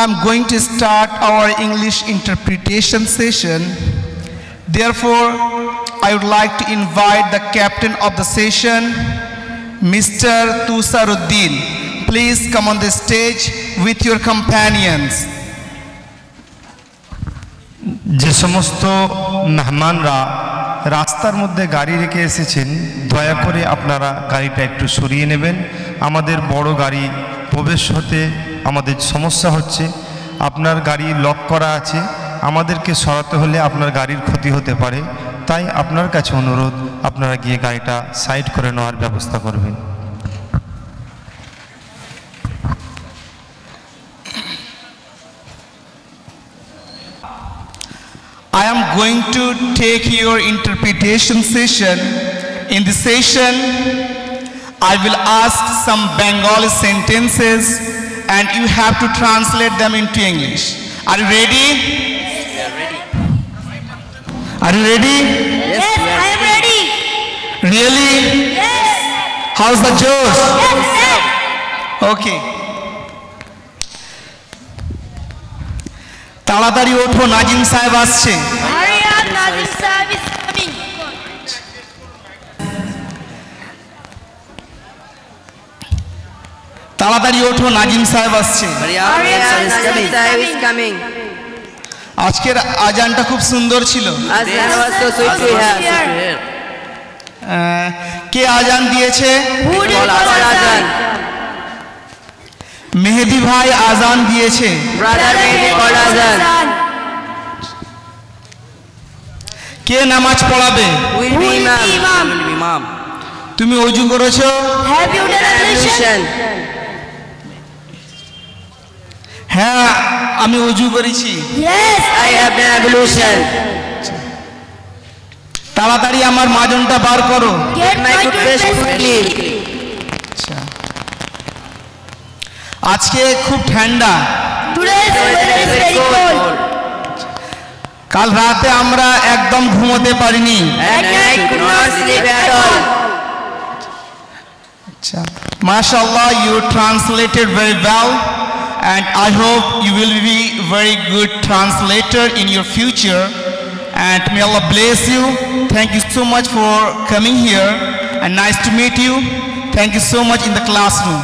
I'm going to start our English interpretation session. Therefore, I would like to invite the captain of the session, Mr. Tusaruddin. Please come on the stage with your companions. যে সমস্ত মেহমানরা রাস্তার মধ্যে গাড়ি রেখে এসেছেন, দয়া করে আপনারা গাড়িটা একটু সরিয়ে নেবেন। আমাদের বড় গাড়ি প্রবেশ হতে আমাদের সমস্যা হচ্ছে। আপনার গাড়ি লক করা আছে, আমাদেরকে সরাতে হলে আপনার গাড়ির ক্ষতি হতে পারে। তাই আপনার কাছে অনুরোধ, আপনারা গিয়ে গাড়িটা সাইড করে নেওয়ার ব্যবস্থা করবেন। I am going to take your interpretation session. In this session, I will ask some Bengali sentences and you have to translate them into English. Are you ready? We are ready. Are you ready? Yes, I am ready. Really? Yes. How's the Josh? Yes, sir. Okay. তাড়াতাড়ি ওঠো, নাজিম সাহেব আসছে। Hurry up, Nazim Sahib is coming. তাড়াতাড়ি ওঠো, নাজিম সাহেব আসছে। Hurry up, Nazim Sahib is coming. আজকের আজানটা খুব সুন্দর ছিল। Azan was so sweet to hear. কে আজান দিয়েছে? Who did Call Azan. মেহেদি ভাই আজান দিয়েছে। Brother Mehdi called Azan. কে নামাজ পড়াবে? Will be Imam. Will be Imam. তুমি ওযু করেছো? Have you done ablution? হ্যাঁ, আমি ওযু করেছি। Yes, I have done ablution. তাড়াতাড়ি আমার মাজনটা বার করো। get My toothbrush quickly. আজকে খুব ঠান্ডা। Today's weather is very cold. কাল রাতে আমরা একদম ঘুমোতে পারিনি। At night could not sleep at all. MashaAllah, you translated very well and I hope you will be very good translator in your future and may Allah bless you. Thank you so much for coming here and nice to meet you. Thank you so much in the classroom.